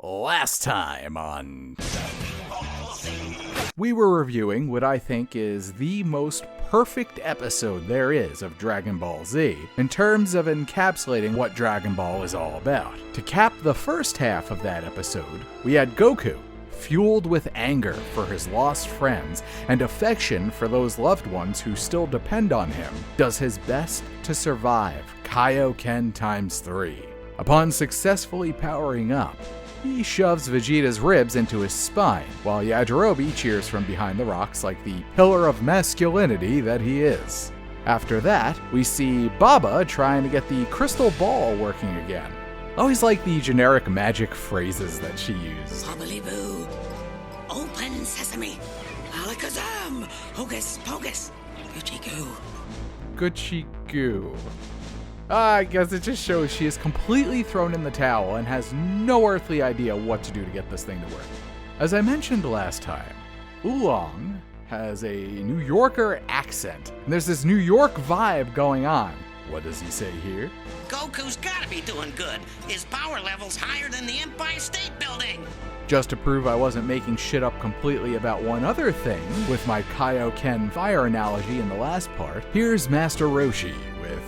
Last time on... we were reviewing what I think is the most perfect episode there is of Dragon Ball Z, in terms of encapsulating what Dragon Ball is all about. To cap the first half of that episode, we had Goku, fueled with anger for his lost friends and affection for those loved ones who still depend on him, does his best to survive Kaio-Ken times 3. Upon successfully powering up, he shoves Vegeta's ribs into his spine, while Yajirobe cheers from behind the rocks like the pillar of masculinity that he is. After that, we see Baba trying to get the crystal ball working again. Always like the generic magic phrases that she uses. Bobbly-boo, open sesame, alakazam, hocus pocus, Gucci-goo. Gucci-goo. I guess it just shows she is completely thrown in the towel and has no earthly idea what to do to get this thing to work. As I mentioned last time, Oolong has a New Yorker accent, and there's this New York vibe going on. What does he say here? Goku's gotta be doing good. His power level's higher than the Empire State Building. Just to prove I wasn't making shit up completely about one other thing with my Kaio-Ken fire analogy in the last part, here's Master Roshi with...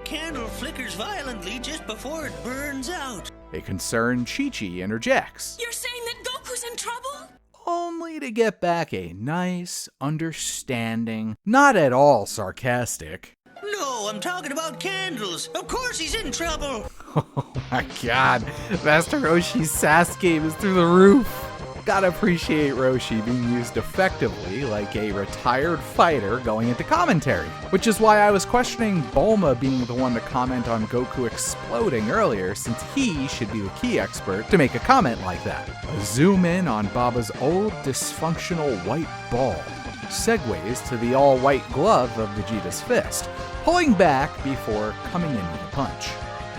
Candle flickers violently just before it burns out. A concerned Chi-Chi interjects. You're saying that Goku's in trouble? Only to get back a nice, understanding, not at all sarcastic... No, I'm talking about candles. Of course he's in trouble. Oh my god, Master Roshi's sass game is through the roof. Gotta appreciate Roshi being used effectively like a retired fighter going into commentary. Which is why I was questioning Bulma being the one to comment on Goku exploding earlier, since he should be the key expert to make a comment like that. A zoom in on Baba's old dysfunctional white ball segues to the all-white glove of Vegeta's fist, pulling back before coming in with a punch.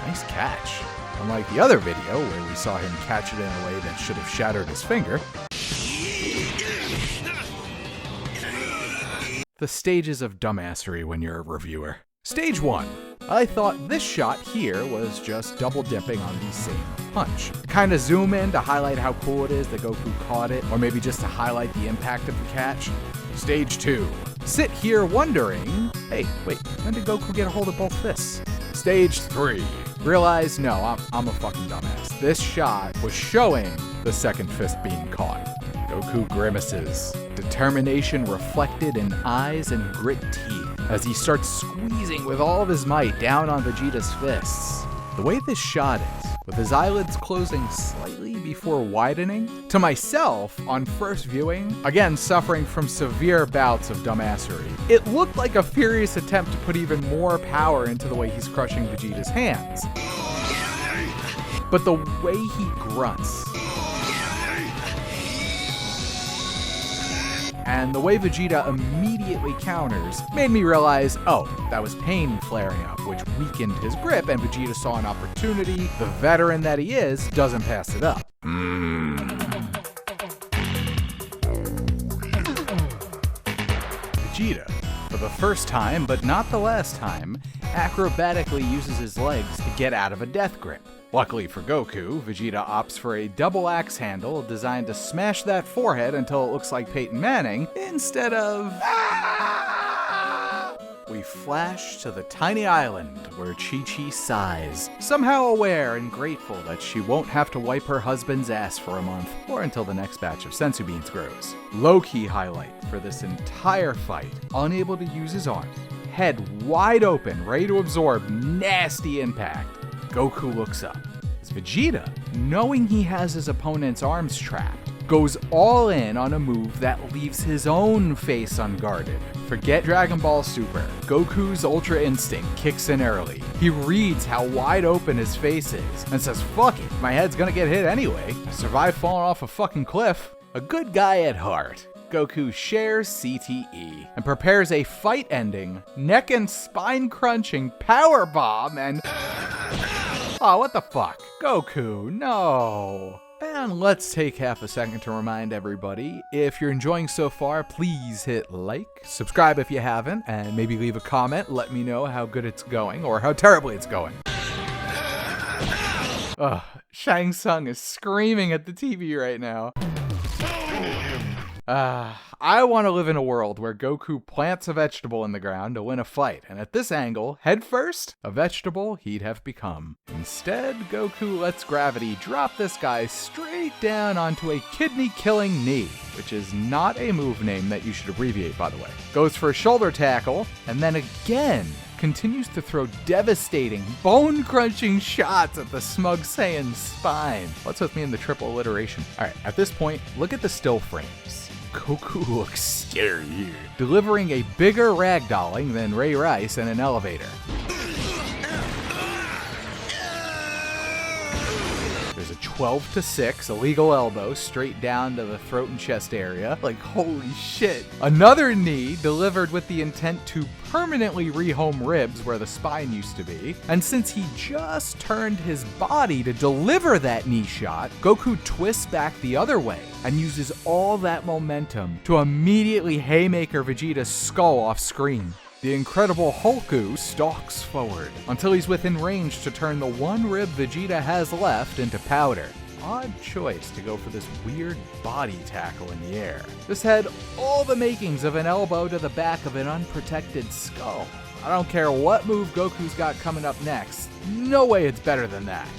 Nice catch. Unlike the other video, where we saw him catch it in a way that should have shattered his finger. The stages of dumbassery when you're a reviewer. Stage 1. I thought this shot here was just double dipping on the same punch. Kinda zoom in to highlight how cool it is that Goku caught it, or maybe just to highlight the impact of the catch. Stage 2. Sit here wondering, hey, wait, when did Goku get a hold of both fists? Stage 3. Realize, no, I'm a fucking dumbass. This shot was showing the second fist being caught. Goku grimaces, determination reflected in eyes and grit teeth, as he starts squeezing with all of his might down on Vegeta's fists. The way this shot is, with his eyelids closing slightly before widening, to myself, on first viewing, again suffering from severe bouts of dumbassery, it looked like a furious attempt to put even more power into the way he's crushing Vegeta's hands. But the way he grunts, and the way Vegeta immediately counters made me realize, oh, that was pain flaring up, which weakened his grip, and Vegeta saw an opportunity. The veteran that he is doesn't pass it up. Vegeta, for the first time, but not the last time, acrobatically uses his legs to get out of a death grip. Luckily for Goku, Vegeta opts for a double axe handle designed to smash that forehead until it looks like Peyton Manning, instead of... We flash to the tiny island where Chi-Chi sighs, somehow aware and grateful that she won't have to wipe her husband's ass for a month, or until the next batch of sensu beans grows. Low-key highlight for this entire fight, unable to use his arms, head wide open, ready to absorb nasty impact. Goku looks up, as Vegeta, knowing he has his opponent's arms trapped, goes all in on a move that leaves his own face unguarded. Forget Dragon Ball Super, Goku's Ultra Instinct kicks in early. He reads how wide open his face is, and says, fuck it, my head's gonna get hit anyway. I survived falling off a fucking cliff. A good guy at heart. Goku shares CTE and prepares a fight-ending, neck and spine-crunching power bomb and... Oh, what the fuck? Goku, no. And let's take half a second to remind everybody, if you're enjoying so far, please hit like, subscribe if you haven't, and maybe leave a comment. Let me know how good it's going or how terribly it's going. Ugh, Shang Tsung is screaming at the TV right now. I want to live in a world where Goku plants a vegetable in the ground to win a fight, and at this angle, head first, a vegetable he'd have become. Instead, Goku lets gravity drop this guy straight down onto a kidney-killing knee, which is not a move name that you should abbreviate, by the way. Goes for a shoulder tackle, and then again continues to throw devastating, bone-crunching shots at the smug Saiyan's spine. What's with me in the triple alliteration? Alright, at this point, look at the still frames. Goku looks scary here, delivering a bigger ragdolling than Ray Rice in an elevator. There's a 12-6 illegal elbow straight down to the throat and chest area. Like, holy shit. Another knee delivered with the intent to permanently rehome ribs where the spine used to be. And since he just turned his body to deliver that knee shot, Goku twists back the other way and uses all that momentum to immediately haymaker Vegeta's skull off screen. The incredible Hulku stalks forward until he's within range to turn the one rib Vegeta has left into powder. Odd choice to go for this weird body tackle in the air. This had all the makings of an elbow to the back of an unprotected skull. I don't care what move Goku's got coming up next, no way it's better than that.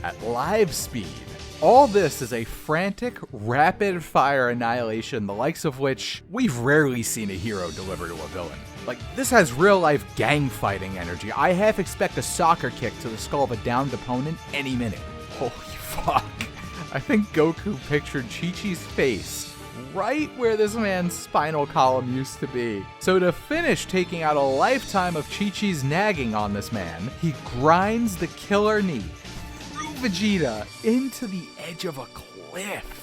At live speed, all this is a frantic, rapid-fire annihilation, the likes of which we've rarely seen a hero deliver to a villain. Like, this has real-life gang-fighting energy. I half expect a soccer kick to the skull of a downed opponent any minute. Holy fuck. I think Goku pictured Chi-Chi's face right where this man's spinal column used to be. So to finish taking out a lifetime of Chi-Chi's nagging on this man, he grinds the killer knee Vegeta into the edge of a cliff.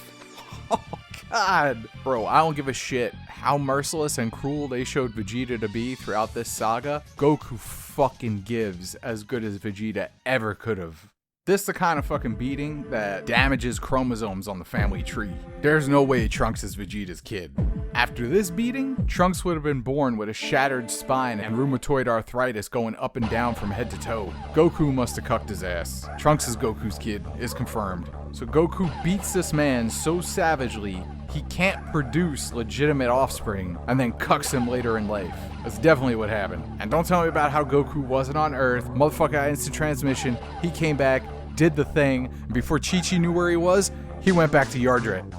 Oh god. Bro, I don't give a shit how merciless and cruel they showed Vegeta to be throughout this saga. Goku fucking gives as good as Vegeta ever could have. This is the kind of fucking beating that damages chromosomes on the family tree. There's no way Trunks is Vegeta's kid. After this beating, Trunks would have been born with a shattered spine and rheumatoid arthritis going up and down from head to toe. Goku must have cucked his ass. Trunks is Goku's kid, is confirmed. So Goku beats this man so savagely, he can't produce legitimate offspring, and then cucks him later in life. That's definitely what happened. And don't tell me about how Goku wasn't on Earth. Motherfucker got instant transmission, he came back, did the thing, and before Chi-Chi knew where he was, he went back to Yardrat.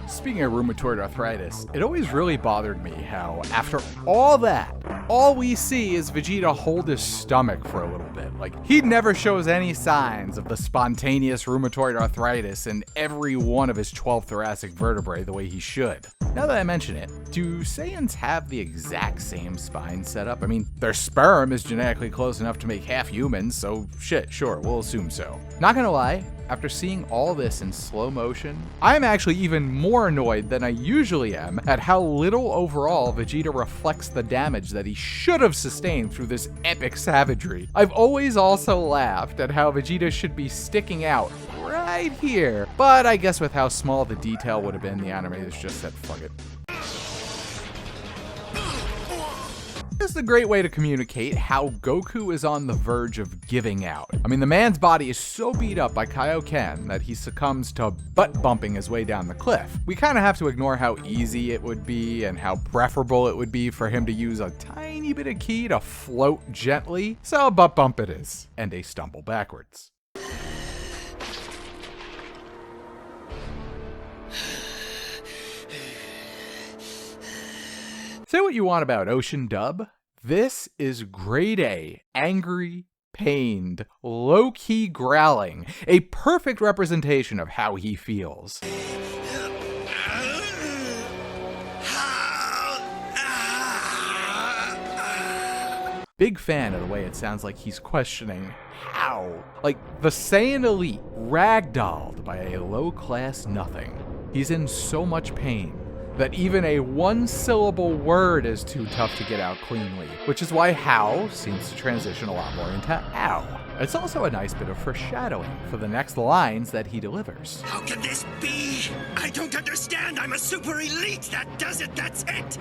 Speaking of rheumatoid arthritis, it always really bothered me how, after all that, all we see is Vegeta hold his stomach for a little bit. Like, he never shows any signs of the spontaneous rheumatoid arthritis in every one of his 12 thoracic vertebrae the way he should. Now that I mention it, do Saiyans have the exact same spine setup? I mean, their sperm is genetically close enough to make half humans, so shit, sure, we'll assume so. Not gonna lie, after seeing all this in slow motion, I'm actually even more annoyed than I usually am at how little overall Vegeta reflects the damage that he should have sustained through this epic savagery. I've always also laughed at how Vegeta should be sticking out right here, but I guess with how small the detail would have been, the animators just said fuck it. This is a great way to communicate how Goku is on the verge of giving out. I mean, the man's body is so beat up by Kaio-Ken that he succumbs to butt-bumping his way down the cliff. We kind of have to ignore how easy it would be and how preferable it would be for him to use a tiny bit of ki to float gently, so a butt bump it is, and a stumble backwards. Say what you want about Ocean Dub, this is grade A, angry, pained, low-key growling, a perfect representation of how he feels. Big fan of the way it sounds like he's questioning how. Like the Saiyan elite ragdolled by a low-class nothing. He's in so much pain that even a one-syllable word is too tough to get out cleanly, which is why how seems to transition a lot more into ow. It's also a nice bit of foreshadowing for the next lines that he delivers. How can this be? I don't understand. I'm a super elite. That does it. That's it.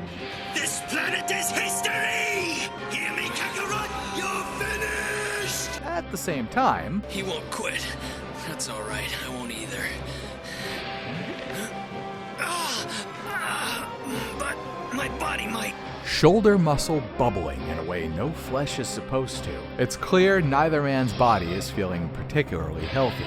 This planet is history. Hear me, Kakarot. You're finished. At the same time, He won't quit. That's alright, I won't either. But my body might... shoulder muscle bubbling in a way no flesh is supposed to. It's clear neither man's body is feeling particularly healthy.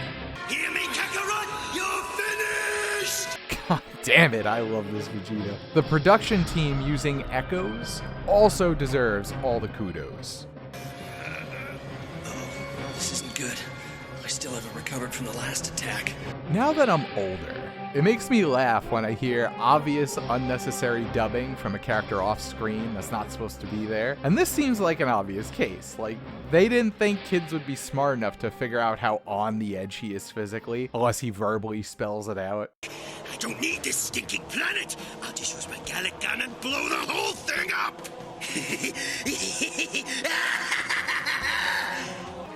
Hear me, Kakarot? You're finished! God damn it, I love this Vegeta. The production team using echoes also deserves all the kudos. This isn't good. I still haven't recovered from the last attack. Now that I'm older, it makes me laugh when I hear obvious unnecessary dubbing from a character off screen that's not supposed to be there. And this seems like an obvious case. Like, they didn't think kids would be smart enough to figure out how on the edge he is physically, unless he verbally spells it out. I don't need this stinking planet! I'll just use my Gallic gun and blow the whole thing up!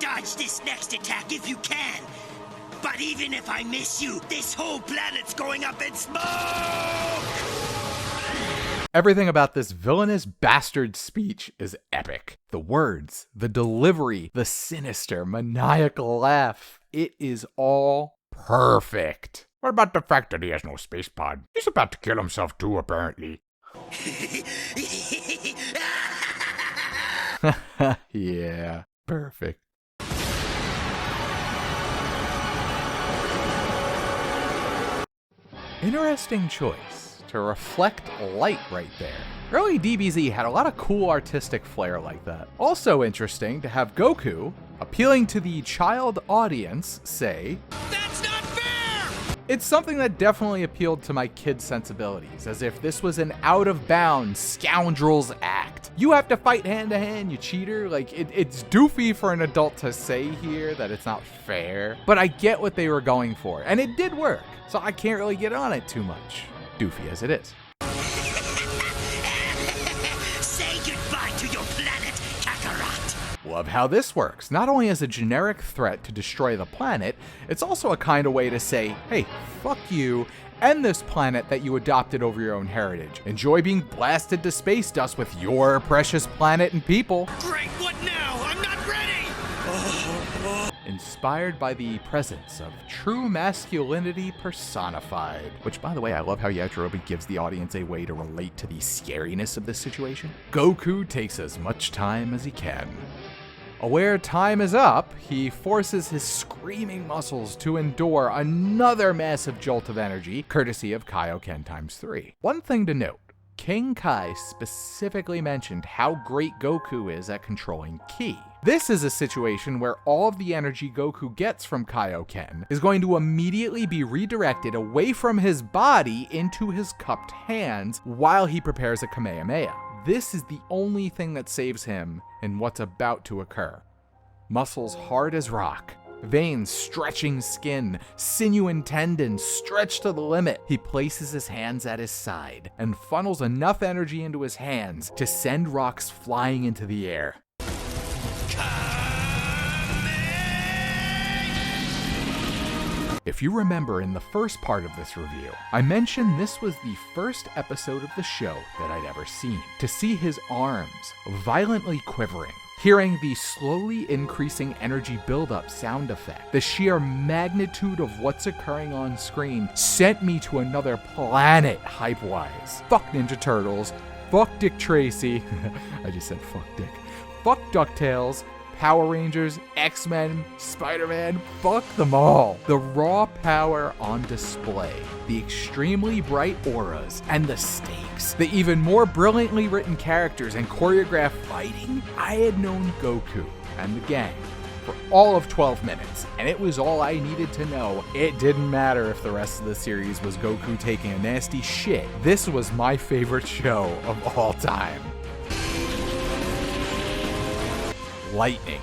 Dodge this next attack if you can! But even if I miss you, this whole planet's going up in smoke! Everything about this villainous bastard speech is epic. The words, the delivery, the sinister, maniacal laugh. It is all perfect. What about the fact that he has no space pod? He's about to kill himself too, apparently. Yeah, perfect. Interesting choice to reflect light right there. Early DBZ had a lot of cool artistic flair like that. Also interesting to have Goku, appealing to the child audience, say, That's not fair! it's something that definitely appealed to my kid sensibilities, as if this was an out-of-bounds scoundrel's act. You have to fight hand-to-hand, you cheater. Like, it's doofy for an adult to say here that it's not fair, but I get what they were going for, and it did work, so I can't really get on it too much, doofy as it is. Say goodbye to your planet, Kakarot! Love how this works. Not only as a generic threat to destroy the planet, it's also a kind of way to say, hey, fuck you, and this planet that you adopted over your own heritage. Enjoy being blasted to space dust with your precious planet and people. Great, what now? I'm not ready! Inspired by the presence of true masculinity personified. Which, by the way, I love how Yajirobe gives the audience a way to relate to the scariness of this situation. Goku takes as much time as he can. Aware time is up, he forces his screaming muscles to endure another massive jolt of energy, courtesy of Kaio-Ken times 3. One thing to note, King Kai specifically mentioned how great Goku is at controlling ki. This is a situation where all of the energy Goku gets from Kaio-Ken is going to immediately be redirected away from his body into his cupped hands while he prepares a Kamehameha. This is the only thing that saves him in what's about to occur. Muscles hard as rock, veins stretching skin, sinew and tendons stretched to the limit. He places his hands at his side and funnels enough energy into his hands to send rocks flying into the air. If you remember in the first part of this review, I mentioned this was the first episode of the show that I'd ever seen. To see his arms violently quivering, hearing the slowly increasing energy buildup sound effect, the sheer magnitude of what's occurring on screen sent me to another planet hype-wise. Fuck Ninja Turtles, fuck Dick Tracy, I just said fuck Dick, fuck DuckTales, Power Rangers, X-Men, Spider-Man, fuck them all. The raw power on display, the extremely bright auras, and the stakes, the even more brilliantly written characters and choreographed fighting. I had known Goku and the gang for all of 12 minutes, and it was all I needed to know. It didn't matter if the rest of the series was Goku taking a nasty shit. This was my favorite show of all time. Lightning,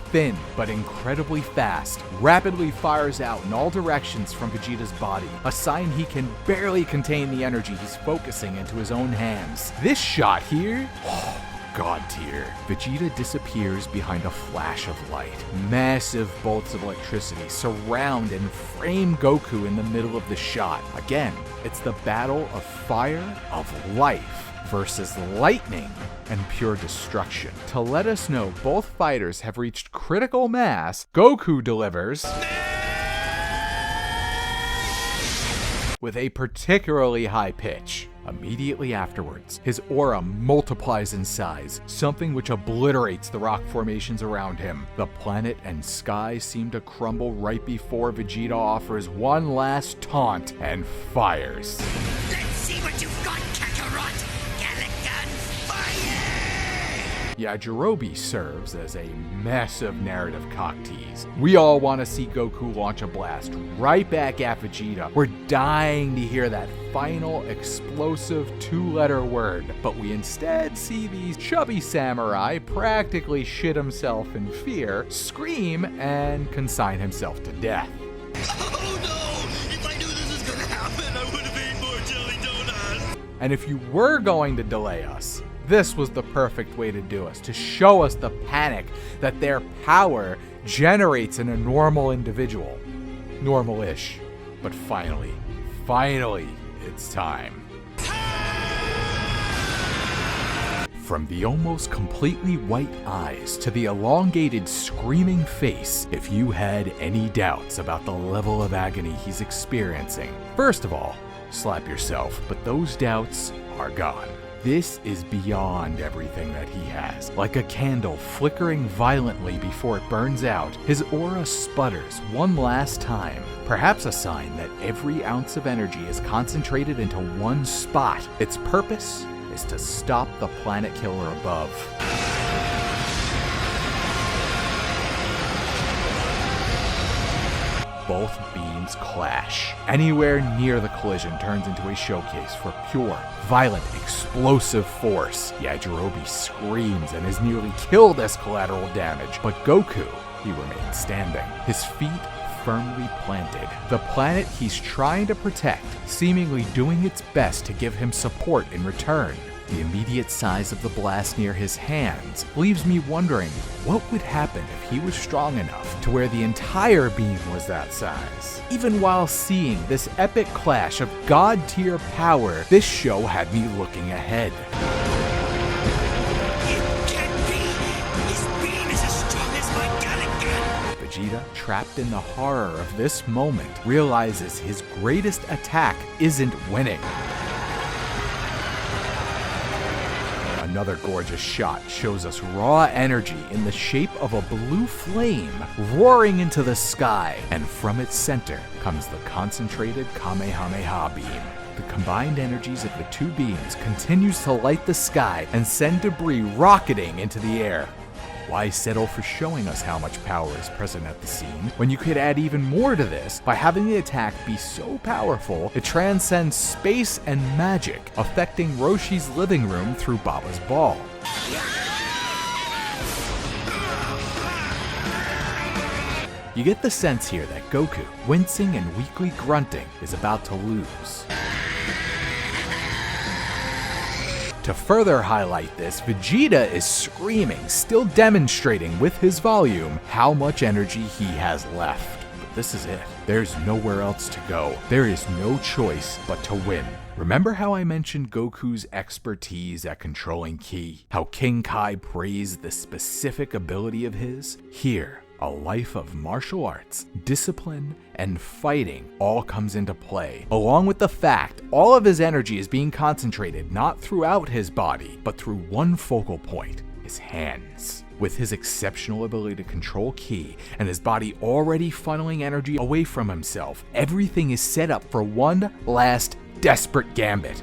thin but incredibly fast, rapidly fires out in all directions from Vegeta's body, a sign he can barely contain the energy he's focusing into his own hands. This shot here, oh, god tier. Vegeta disappears behind a flash of light. Massive bolts of electricity surround and frame Goku in the middle of the shot. Again, it's the battle of fire, of life. versus lightning and pure destruction. To let us know both fighters have reached critical mass, Goku delivers with a particularly high pitch. Immediately afterwards, his aura multiplies in size, something which obliterates the rock formations around him. The planet and sky seem to crumble right before Vegeta offers one last taunt and fires. Let's see what you've got, Kakarot! Galagan fire! Yajirobe serves as a massive narrative cock tease. We all want to see Goku launch a blast right back at Vegeta. We're dying to hear that final explosive two-letter word, but we instead see these chubby samurai practically shit himself in fear, scream, and consign himself to death. Oh no! If I knew this was gonna happen, I would have ate more jelly donuts! And if you were going to delay us, this was the perfect way to do us, to show us the panic that their power generates in a normal individual. Normal-ish. But finally, it's time. From the almost completely white eyes to the elongated screaming face, if you had any doubts about the level of agony he's experiencing, first of all, slap yourself, but those doubts are gone. This is beyond everything that he has. Like a candle flickering violently before it burns out, his aura sputters one last time. Perhaps a sign that every ounce of energy is concentrated into one spot. Its purpose is to stop the planet killer above. Both beams clash. Anywhere near the collision turns into a showcase for pure, violent, explosive force. Yajirobe screams and is nearly killed as collateral damage, but Goku, he remains standing, his feet firmly planted. The planet he's trying to protect, seemingly doing its best to give him support in return. The immediate size of the blast near his hands leaves me wondering what would happen if he was strong enough to where the entire beam was that size. Even while seeing this epic clash of god-tier power, this show had me looking ahead. It can't be! His beam is as strong as my Galagan! Vegeta, trapped in the horror of this moment, realizes his greatest attack isn't winning. Another gorgeous shot shows us raw energy in the shape of a blue flame roaring into the sky, and from its center comes the concentrated Kamehameha beam. The combined energies of the two beams continues to light the sky and send debris rocketing into the air. Why settle for showing us how much power is present at the scene when you could add even more to this by having the attack be so powerful it transcends space and magic, affecting Roshi's living room through Baba's ball? You get the sense here that Goku, wincing and weakly grunting, is about to lose. To further highlight this, Vegeta is screaming, still demonstrating with his volume how much energy he has left. But this is it. There's nowhere else to go. There is no choice but to win. Remember how I mentioned Goku's expertise at controlling ki? How King Kai praised this specific ability of his? Here, a life of martial arts, discipline, and fighting all comes into play, along with the fact all of his energy is being concentrated not throughout his body, but through one focal point, his hands. With his exceptional ability to control ki, and his body already funneling energy away from himself, everything is set up for one last desperate gambit.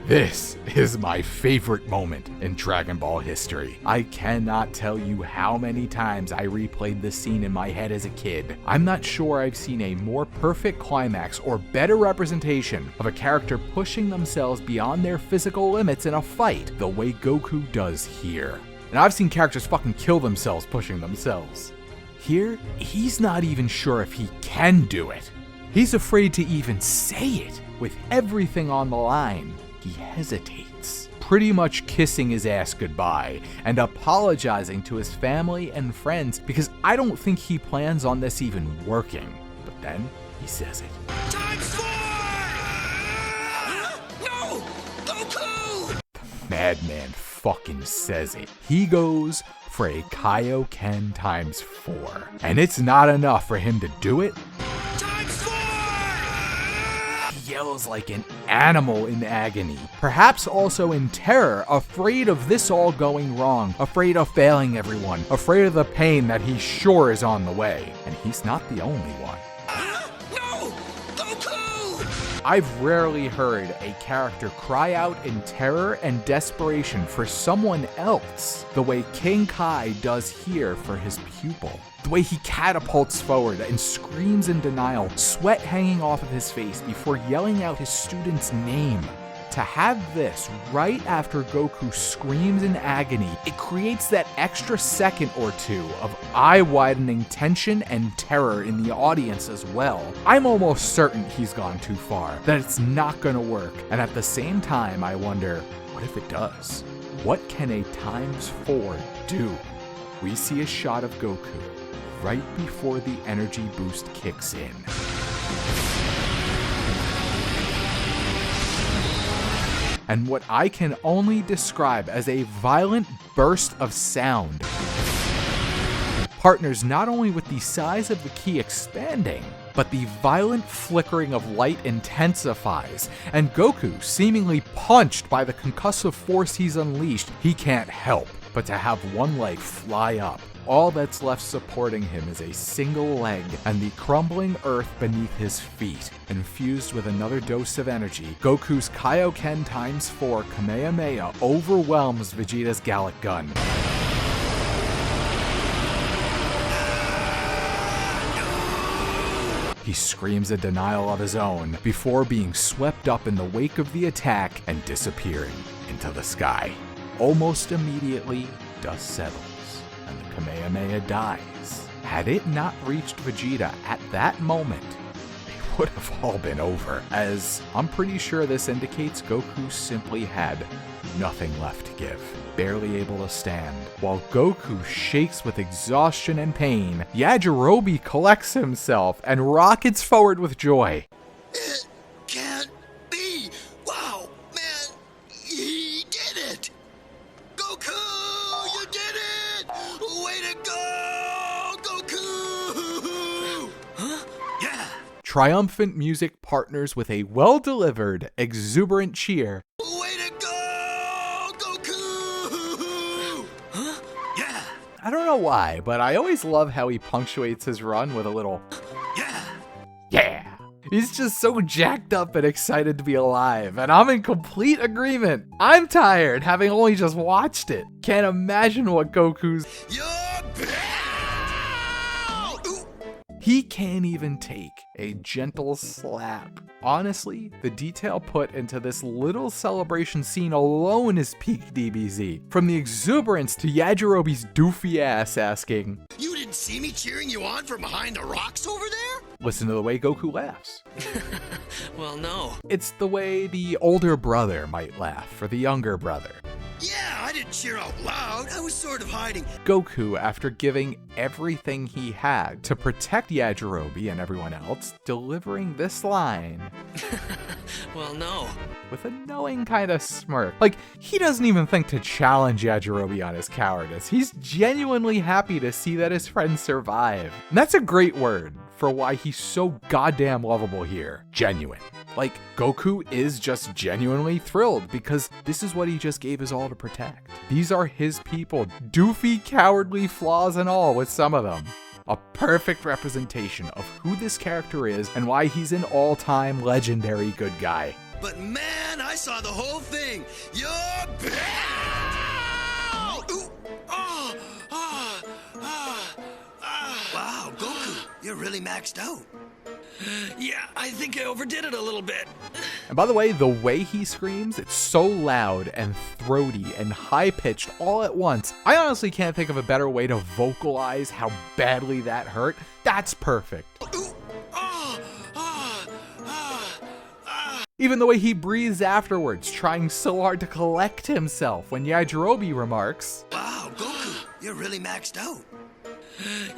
This is my favorite moment in Dragon Ball history. I cannot tell you how many times I replayed this scene in my head as a kid. I'm not sure I've seen a more perfect climax or better representation of a character pushing themselves beyond their physical limits in a fight the way Goku does here. And I've seen characters fucking kill themselves pushing themselves. Here, he's not even sure if he can do it. He's afraid to even say it with everything on the line. He hesitates, pretty much kissing his ass goodbye and apologizing to his family and friends because I don't think he plans on this even working. But then he says it. Times 4! No! Goku! The madman fucking says it. He goes for a Kaio-Ken times 4. And it's not enough for him to do it. Times 4! He yells like an animal in agony, perhaps also in terror, afraid of this all going wrong, afraid of failing everyone, afraid of the pain that he's sure is on the way. And he's not the only one. No! Goku! I've rarely heard a character cry out in terror and desperation for someone else the way King Kai does here for his pupil. The way he catapults forward and screams in denial, sweat hanging off of his face before yelling out his student's name. To have this right after Goku screams in agony, it creates that extra second or two of eye-widening tension and terror in the audience as well. I'm almost certain he's gone too far, that it's not gonna work, and at the same time I wonder, what if it does? What can a times 4 do? We see a shot of Goku right before the energy boost kicks in. And what I can only describe as a violent burst of sound partners not only with the size of the key expanding, but the violent flickering of light intensifies, and Goku, seemingly punched by the concussive force he's unleashed, he can't help but to have one leg fly up. All that's left supporting him is a single leg and the crumbling earth beneath his feet. Infused with another dose of energy, Goku's Kaio-Ken times 4 Kamehameha overwhelms Vegeta's Gallic Gun. He screams a denial of his own before being swept up in the wake of the attack and disappearing into the sky. Almost immediately, dust settles and the Kamehameha dies. Had it not reached Vegeta at that moment, it would have all been over, as I'm pretty sure this indicates Goku simply had nothing left to give. Barely able to stand. While Goku shakes with exhaustion and pain, Yajirobe collects himself and rockets forward with joy. It can't be! Wow, man, he did it! Goku, you did it! Way to go, Goku! Huh? Yeah! Triumphant music partners with a well-delivered, exuberant cheer. Way to go, Goku! Huh? Yeah! I don't know why, but I always love how he punctuates his run with a little Yeah! yeah. He's just so jacked up and excited to be alive, and I'm in complete agreement. I'm tired, having only just watched it. Can't imagine what Goku's... You're back! Ooh. He can't even take a gentle slap. Honestly, the detail put into this little celebration scene alone is peak DBZ. From the exuberance to Yajirobe's doofy ass asking, You didn't see me cheering you on from behind the rocks over there? listen to the way Goku laughs. Well, no. It's the way the older brother might laugh for the younger brother. Yeah, I didn't cheer out loud. I was sort of hiding. Goku, after giving everything he had to protect Yajirobe and everyone else, delivering this line Well, no. with a knowing kind of smirk. Like, he doesn't even think to challenge Yajirobe on his cowardice. He's genuinely happy to see that his friends survive. And that's a great word for why he's so goddamn lovable here. Genuine. Like, Goku is just genuinely thrilled because this is what he just gave his all to protect. These are his people, doofy, cowardly flaws and all with some of them. A perfect representation of who this character is and why he's an all-time legendary good guy. But man, I saw the whole thing. You're back! Ooh. Ah, ah, ah, ah. Wow, Goku, you're really maxed out. Yeah, I think I overdid it a little bit. And by the way, the way he screams, it's so loud and throaty and high-pitched all at once. I honestly can't think of a better way to vocalize how badly that hurt. That's perfect. Ooh. Ah, ah, ah, ah. Even the way he breathes afterwards, trying so hard to collect himself when Yajirobe remarks, Wow, Goku, you're really maxed out.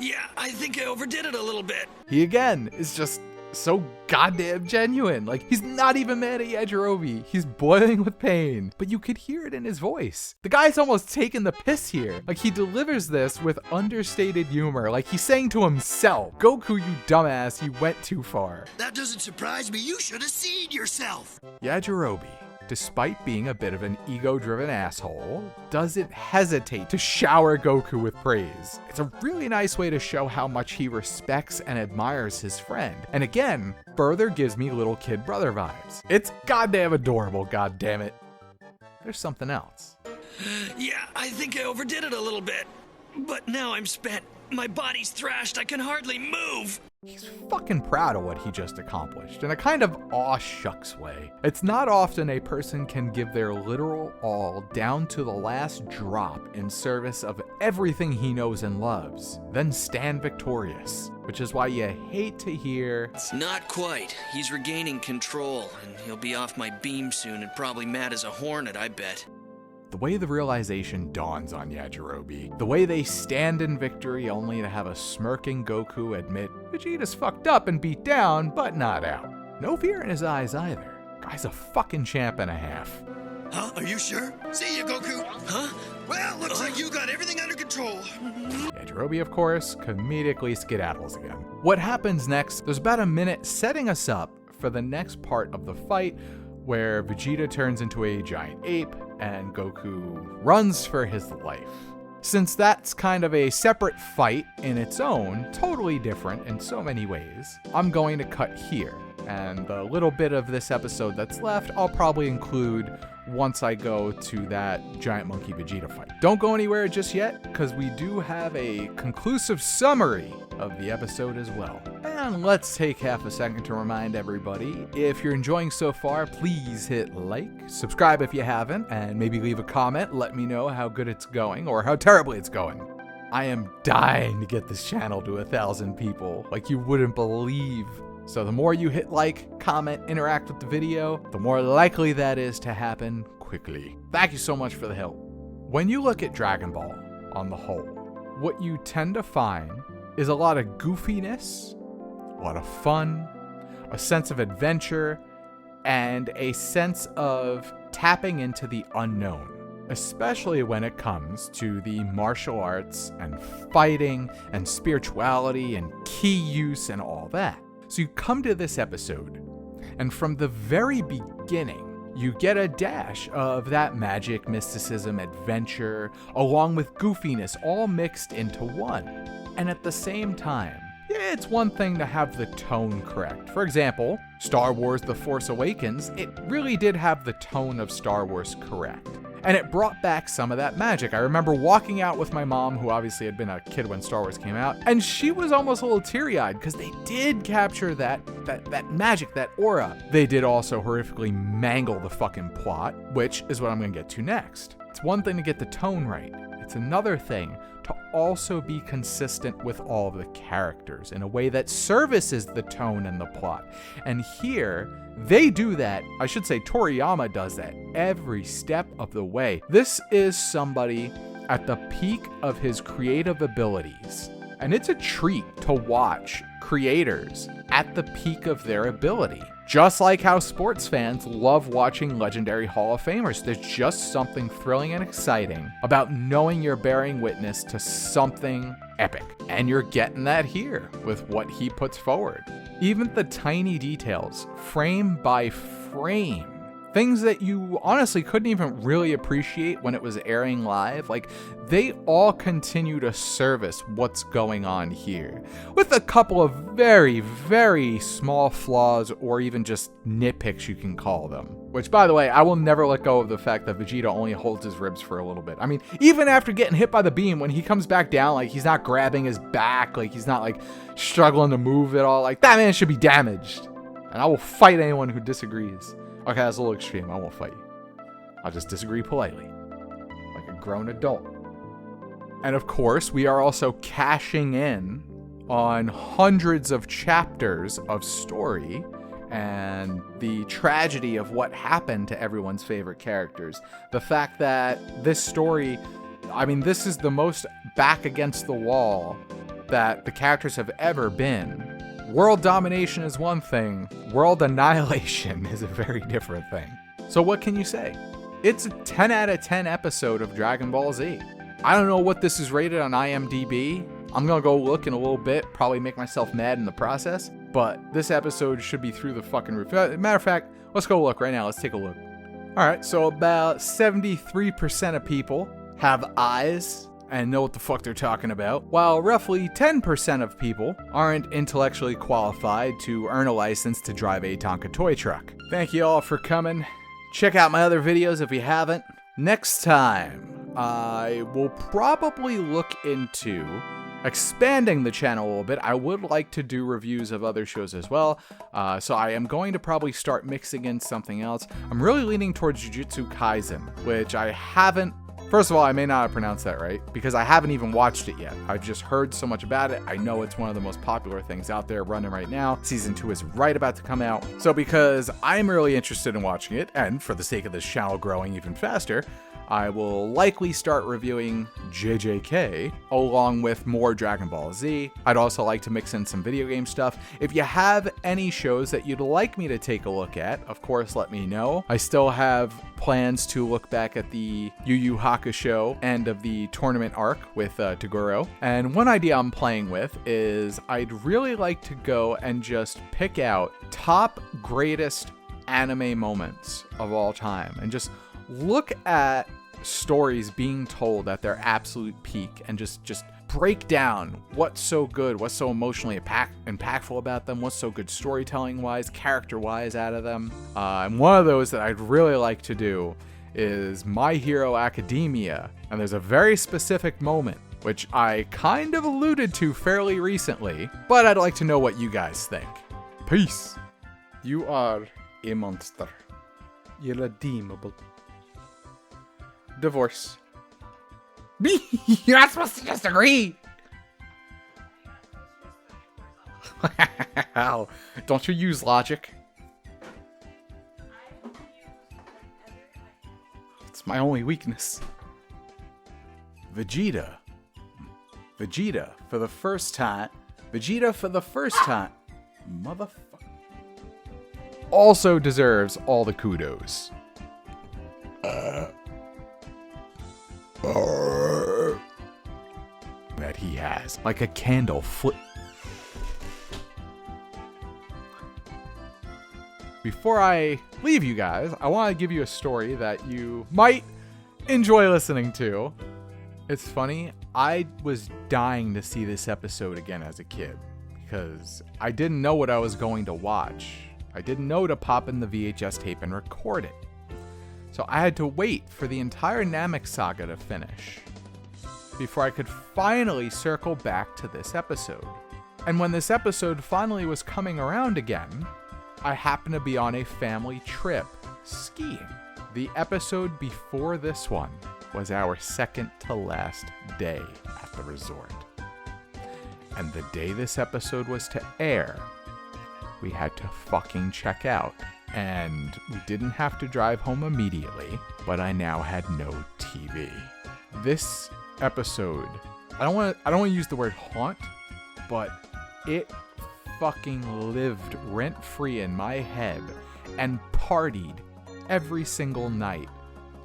Yeah, I think I overdid it a little bit. he again is just so goddamn genuine. Like, he's not even mad at Yajirobe. He's boiling with pain, but you could hear it in his voice. The guy's almost taking the piss here. Like, he delivers this with understated humor. Like, he's saying to himself, Goku, you dumbass, you went too far. That doesn't surprise me. You should have seen yourself. Yajirobe, despite being a bit of an ego-driven asshole, doesn't hesitate to shower Goku with praise. It's a really nice way to show how much he respects and admires his friend. And again, further gives me little kid brother vibes. It's goddamn adorable, goddammit. There's something else. Yeah, I think I overdid it a little bit. But now I'm spent. My body's thrashed. I can hardly move. He's fucking proud of what he just accomplished in a kind of aw shucks way. It's not often a person can give their literal all down to the last drop in service of everything he knows and loves, then stand victorious, which is why you hate to hear, It's not quite. He's regaining control, and he'll be off my beam soon and probably mad as a hornet, I bet. the way the realization dawns on Yajirobe, the way they stand in victory only to have a smirking Goku admit Vegeta's fucked up and beat down, but not out. No fear in his eyes either. Guy's a fucking champ and a half. Huh? Are you sure? See ya, Goku. Huh? Well, looks like you got everything under control. Yajirobe, of course, comedically skedaddles again. What happens next, there's about a minute setting us up for the next part of the fight, where Vegeta turns into a giant ape and Goku runs for his life. Since that's kind of a separate fight in its own, totally different in so many ways, I'm going to cut here. And the little bit of this episode that's left, I'll probably include once I go to that Giant Monkey Vegeta fight. Don't go anywhere just yet, because we do have a conclusive summary of the episode as well. And let's take half a second to remind everybody, if you're enjoying so far, please hit like, subscribe if you haven't, and maybe leave a comment, let me know how good it's going, or how terribly it's going. I am dying to get this channel to 1,000 people, like you wouldn't believe. So the more you hit like, comment, interact with the video, the more likely that is to happen quickly. Thank you so much for the help. When you look at Dragon Ball on the whole, what you tend to find is a lot of goofiness, a lot of fun, a sense of adventure, and a sense of tapping into the unknown, especially when it comes to the martial arts and fighting and spirituality and ki use and all that. So you come to this episode, and from the very beginning, you get a dash of that magic, mysticism, adventure, along with goofiness, all mixed into one. And at the same time, it's one thing to have the tone correct. For example, Star Wars The Force Awakens, it really did have the tone of Star Wars correct. And it brought back some of that magic. I remember walking out with my mom, who obviously had been a kid when Star Wars came out, and she was almost a little teary-eyed because they did capture that magic, that aura. They did also horrifically mangle the fucking plot, which is what I'm going to get to next. It's one thing to get the tone right. It's another thing to also be consistent with all of the characters in a way that services the tone and the plot. And here, they do that. I should say Toriyama does that every step of the way. This is somebody at the peak of his creative abilities. And it's a treat to watch creators at the peak of their ability. Just like how sports fans love watching legendary Hall of Famers. There's just something thrilling and exciting about knowing you're bearing witness to something epic. And you're getting that here with what he puts forward. Even the tiny details, frame by frame, things that you honestly couldn't even really appreciate when it was airing live, like they all continue to service what's going on here, with a couple of very, very small flaws or even just nitpicks you can call them. Which, by the way, I will never let go of the fact that Vegeta only holds his ribs for a little bit. I mean, even after getting hit by the beam, when he comes back down, like he's not grabbing his back, like he's not like struggling to move at all. Like that man should be damaged. And I will fight anyone who disagrees. Okay, that's a little extreme. I won't fight you. I'll just disagree politely, like a grown adult. And of course, we are also cashing in on hundreds of chapters of story and the tragedy of what happened to everyone's favorite characters. The fact that this story, I mean, this is the most back against the wall that the characters have ever been. World domination is one thing, world annihilation is a very different thing. So what can you say? It's a 10 out of 10 episode of Dragon Ball Z. I don't know what this is rated on IMDb. I'm gonna go look in a little bit, probably make myself mad in the process, but this episode should be through the fucking roof. Matter of fact, let's go look right now. Let's take a look. All right, so about 73% of people have eyes and know what the fuck they're talking about, while roughly 10% of people aren't intellectually qualified to earn a license to drive a Tonka toy truck. Thank you all for coming. Check out my other videos if you haven't. Next time, I will probably look into expanding the channel a little bit. I would like to do reviews of other shows as well, so I am going to probably start mixing in something else. I'm really leaning towards Jujutsu Kaisen, which I haven't. First of all, I may not have pronounced that right, because I haven't even watched it yet. I've just heard so much about it. I know it's one of the most popular things out there running right now. Season 2 is right about to come out. So because I'm really interested in watching it, and for the sake of this channel growing even faster, I will likely start reviewing JJK along with more Dragon Ball Z. I'd also like to mix in some video game stuff. If you have any shows that you'd like me to take a look at, of course, let me know. I still have plans to look back at the Yu Yu Hakusho end of the tournament arc with Toguro. And one idea I'm playing with is I'd really like to go and just pick out top greatest anime moments of all time and just look at stories being told at their absolute peak and just break down what's so good, what's so emotionally impactful about them, what's so good storytelling wise, character wise out of them. And one of those that I'd really like to do is My Hero Academia, and there's a very specific moment which I kind of alluded to fairly recently, but I'd like to know what you guys think. Peace. You are a monster. Irredeemable. Divorce. You're not supposed to just agree. Don't you use logic? It's my only weakness. Vegeta for the first time. Motherfucker. Also deserves all the kudos. That he has. Like a candle flip. Before I leave you guys, I want to give you a story that you might enjoy listening to. It's funny, I was dying to see this episode again as a kid because I didn't know what I was going to watch. I didn't know to pop in the VHS tape and record it. So I had to wait for the entire Namek saga to finish before I could finally circle back to this episode. And when this episode finally was coming around again, I happened to be on a family trip skiing. The episode before this one was our second to last day at the resort. And the day this episode was to air, we had to fucking check out. And we didn't have to drive home immediately, but I now had no TV. This episode, I don't want to use the word haunt, but it fucking lived rent-free in my head and partied every single night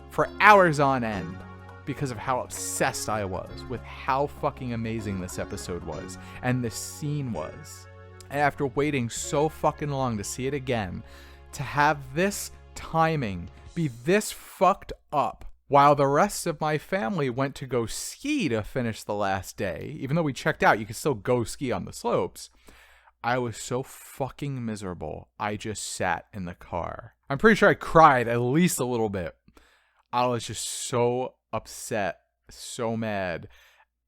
for hours on end because of how obsessed I was with how fucking amazing this episode was and this scene was. And after waiting so fucking long to see it again, to have this timing be this fucked up while the rest of my family went to go ski to finish the last day, even though we checked out, you could still go ski on the slopes. I was so fucking miserable. I just sat in the car. I'm pretty sure I cried at least a little bit. I was just so upset, so mad.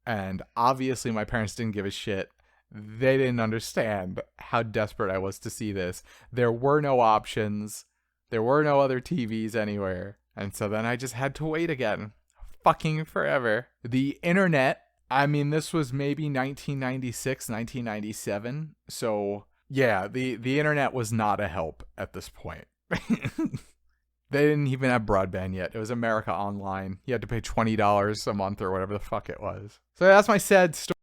And obviously my parents didn't give a shit. They didn't understand how desperate I was to see this. There were no options. There were no other TVs anywhere. And so then I just had to wait again. Fucking forever. The internet, I mean, this was maybe 1996, 1997. So Yeah, the internet was not a help at this point. They didn't even have broadband yet. It was America Online. You had to pay $20 a month or whatever the fuck it was. So that's my sad story.